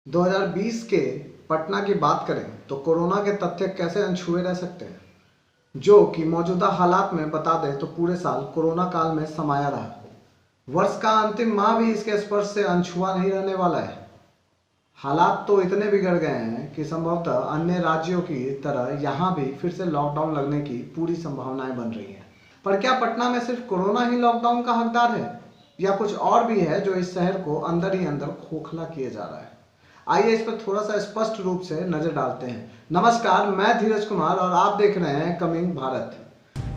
2020 के पटना की बात करें तो कोरोना के तथ्य कैसे अनछुए रह सकते हैं, जो कि मौजूदा हालात में बता दें तो पूरे साल कोरोना काल में समाया रहा। वर्ष का अंतिम माह भी इसके स्पर्श से अनछुआ नहीं रहने वाला है। हालात तो इतने बिगड़ गए हैं कि संभवतः अन्य राज्यों की तरह यहाँ भी फिर से लॉकडाउन लगने की पूरी संभावनाएं बन रही हैं। पर क्या पटना में सिर्फ कोरोना ही लॉकडाउन का हकदार है, या कुछ और भी है जो इस शहर को अंदर ही अंदर खोखला किए जा रहा है? आइए इस पर थोड़ा सा स्पष्ट रूप से नजर डालते हैं। नमस्कार, मैं धीरज कुमार और आप देख रहे हैं कमिंग भारत।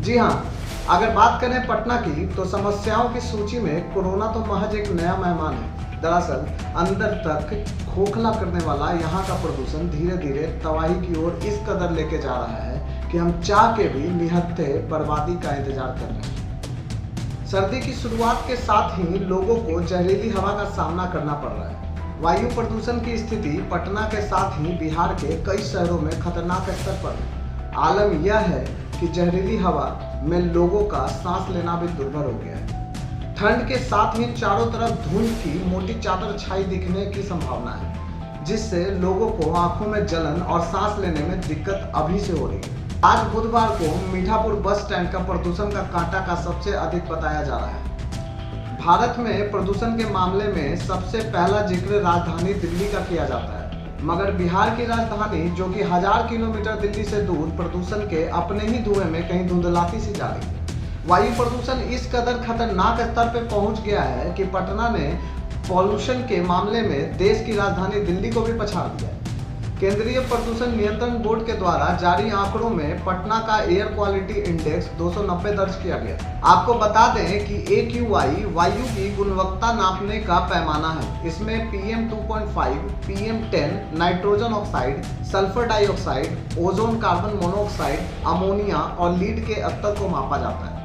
जी हाँ, अगर बात करें पटना की तो समस्याओं की सूची में कोरोना तो महज एक नया मेहमान है। दरअसल अंदर तक खोखला करने वाला यहाँ का प्रदूषण धीरे धीरे तबाही की ओर इस कदर लेके जा रहा है कि हम चाह के भी निहत्थे बर्बादी का इंतजार कर रहे हैं। सर्दी की शुरुआत के साथ ही लोगों को जहरीली हवा का सामना करना पड़ रहा है। वायु प्रदूषण की स्थिति पटना के साथ ही बिहार के कई शहरों में खतरनाक स्तर पर है। आलम यह है कि जहरीली हवा में लोगों का सांस लेना भी दुर्भर हो गया है। ठंड के साथ ही चारों तरफ धुंध की मोटी चादर छाई दिखने की संभावना है, जिससे लोगों को आंखों में जलन और सांस लेने में दिक्कत अभी से हो रही है। आज बुधवार को मीठापुर बस स्टैंड का प्रदूषण का कांटा का सबसे अधिक बताया जा रहा है। भारत में प्रदूषण के मामले में सबसे पहला जिक्र राजधानी दिल्ली का किया जाता है, मगर बिहार की राजधानी, जो कि 1000 किलोमीटर दिल्ली से दूर, प्रदूषण के अपने ही धुएं में कहीं धुंधलाती सी जा रही है। वायु प्रदूषण इस कदर खतरनाक स्तर पर पहुंच गया है कि पटना ने पॉल्यूशन के मामले में देश की राजधानी दिल्ली को भी पछाड़ दिया है। केंद्रीय प्रदूषण नियंत्रण बोर्ड के द्वारा जारी आंकड़ों में पटना का एयर क्वालिटी इंडेक्स 290 दर्ज किया गया। आपको बता दें कि AQI वायु की गुणवत्ता नापने का पैमाना है। इसमें PM 2.5, PM 10, nitrogen oxide, sulphur dioxide, ozone, carbon monoxide, ammonia और लीड के स्तर को मापा जाता है।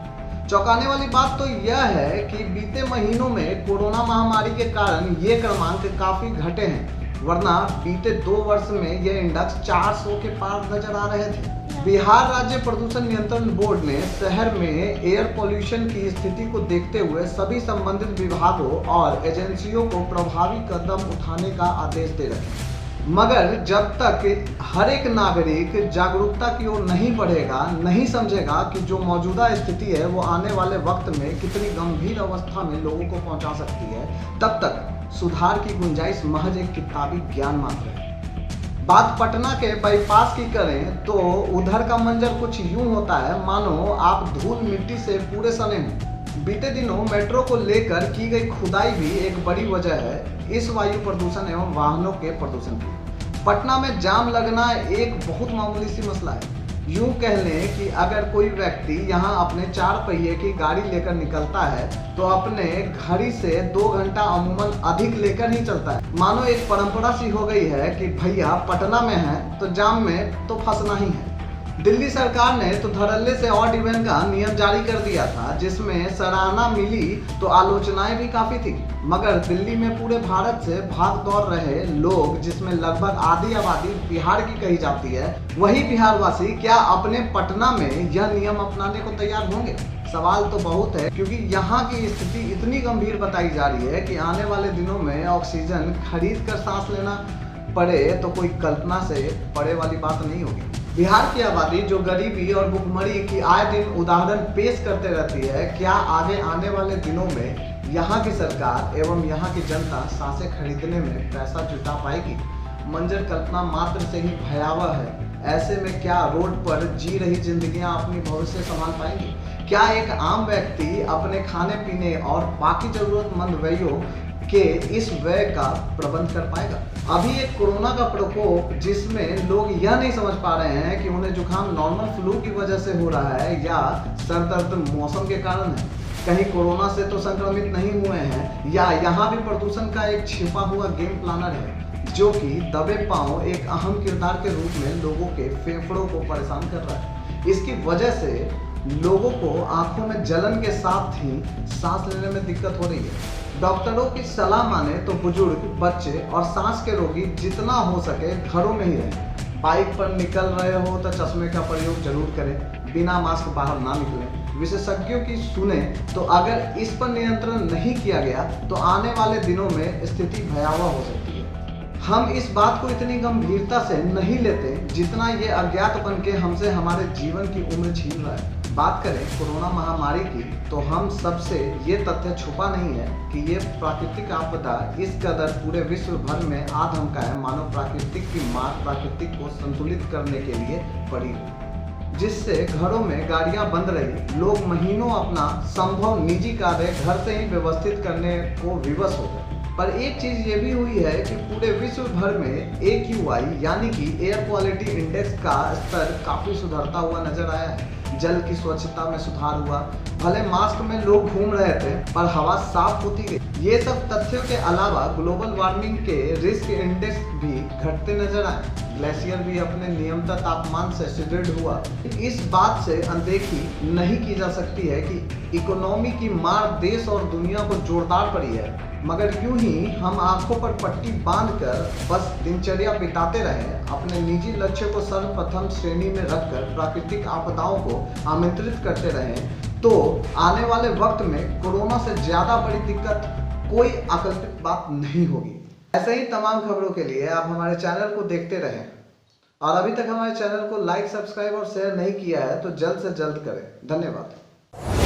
चौंकाने वाली बात तो यह है कि बीते महीनों में कोरोना महामारी के कारण ये क्रमांक काफी घटे हैं, वरना बीते 2 वर्ष में यह इंडेक्स 400 के पार नजर आ रहे थे। बिहार राज्य प्रदूषण नियंत्रण बोर्ड ने शहर में एयर पोल्यूशन की स्थिति को देखते हुए सभी संबंधित विभागों और एजेंसियों को प्रभावी कदम उठाने का आदेश दे रखे। मगर जब तक हर एक नागरिक जागरूकता की ओर नहीं बढ़ेगा, नहीं समझेगा कि जो मौजूदा स्थिति है वो आने वाले वक्त में कितनी गंभीर अवस्था में लोगों को पहुंचा सकती है, तब तक सुधार की गुंजाइश महज एक किताबी ज्ञान मात्र है। बात पटना के बाईपास की करें तो उधर का मंजर कुछ यूं होता है मानो आप धूल मिट्टी से पूरे सने हों। बीते दिनों मेट्रो को लेकर की गई खुदाई भी एक बड़ी वजह है इस वायु प्रदूषण एवं वाहनों के प्रदूषण की। पटना में जाम लगना एक बहुत मामूली सी मसला है। यूं कह लें कि अगर कोई व्यक्ति यहां अपने 4 पहिए की गाड़ी लेकर निकलता है तो अपने घड़ी से 2 घंटा अमूमन अधिक लेकर ही चलता है। मानो एक परंपरा सी हो गई है कि भैया पटना में है तो जाम में तो फंसना ही है। दिल्ली सरकार ने तो धड़ल्ले से ऑड इवन का नियम जारी कर दिया था, जिसमें सराहना मिली तो आलोचनाएं भी काफी थी। मगर दिल्ली में पूरे भारत से भाग दौड़ रहे लोग, जिसमें लगभग आधी आबादी बिहार की कही जाती है, वही बिहारवासी क्या अपने पटना में यह नियम अपनाने को तैयार होंगे? सवाल तो बहुत है, क्योंकि यहाँ की स्थिति इतनी गंभीर बताई जा रही है कि आने वाले दिनों में ऑक्सीजन खरीद कर सांस लेना पड़े तो कोई कल्पना से परे वाली बात नहीं होगी। बिहार की आबादी जो गरीबी और भुखमरी की आए दिन उदाहरण पेश करते रहती है, क्या आगे आने वाले दिनों में यहाँ की सरकार एवं यहाँ की जनता सांसें खरीदने में पैसा जुटा पाएगी? मंजर कल्पना मात्र से ही भयावह है। ऐसे में क्या रोड पर जी रही जिंदगियां अपनी भविष्य संभाल पाएंगी? क्या एक आम व्यक्ति अपने खाने पीने और बाकी जरूरतमंद व्ययों के इस व्यय का प्रबंध कर पाएगा? अभी एक कोरोना का प्रकोप, जिसमें लोग यह नहीं समझ पा रहे हैं कि उन्हें जुकाम नॉर्मल फ्लू की वजह से हो रहा है या सर दर्द मौसम के कारण है। कहीं कोरोना से तो संक्रमित नहीं हुए हैं, या यहाँ भी प्रदूषण का एक छिपा हुआ गेम प्लानर है, जो कि दबे पांव एक अहम किरदार के रूप में लोगों के फेफड़ों को परेशान कर रहा है। इसकी वजह से लोगों को आंखों में जलन के साथ ही सांस लेने में दिक्कत हो रही है। डॉक्टरों की सलाह माने तो बुजुर्ग, बच्चे और सांस के रोगी जितना हो सके घरों में ही रहें। बाइक पर निकल रहे हो तो चश्मे का प्रयोग जरूर करें, बिना मास्क बाहर ना निकलें। विशेषज्ञों की सुने तो अगर इस पर नियंत्रण नहीं किया गया तो आने वाले दिनों में स्थिति भयावह हो सकती है। हम इस बात को इतनी गंभीरता से नहीं लेते जितना ये अज्ञातपन के हमसे हमारे जीवन की उम्र छीन रहा है। बात करें कोरोना महामारी की तो हम सबसे ये तथ्य छुपा नहीं है कि ये प्राकृतिक आपदा इस कदर पूरे विश्व भर में आ धमका है मानो प्राकृतिक की मार प्रकृति को संतुलित करने के लिए पड़ी हो, जिससे घरों में गाड़ियां बंद रही, लोग महीनों अपना संभव निजी कार्य घर से ही व्यवस्थित करने को विवश हो गए। पर एक चीज ये भी हुई है कि पूरे विश्व भर में AQI यानी कि एयर क्वालिटी इंडेक्स का स्तर काफी सुधरता हुआ नजर आया है। जल की स्वच्छता में सुधार हुआ, भले मास्क में लोग घूम रहे थे पर हवा साफ होती गई। ये सब तथ्यों के अलावा ग्लोबल वार्मिंग के रिस्क इंडेक्स भी घटते नजर आए। ग्लेशियर भी अपने नियमित तापमान से सुदृढ़ हुआ। इस बात से अनदेखी नहीं की जा सकती है कि इकोनॉमी की मार देश और दुनिया को जोरदार पड़ी है, मगर यूं ही हम आंखों पर पट्टी बांधकर बस दिनचर्या बिताते रहे, अपने निजी लक्ष्य को सर्वप्रथम श्रेणी में रखकर प्राकृतिक आपदाओं को आमंत्रित करते रहे, तो आने वाले वक्त में कोरोना से ज्यादा बड़ी दिक्कत कोई अकल्पित बात नहीं होगी। ऐसे ही तमाम खबरों के लिए आप हमारे चैनल को देखते रहें और अभी तक हमारे चैनल को लाइक, सब्सक्राइब और शेयर नहीं किया है तो जल्द से जल्द करें। धन्यवाद।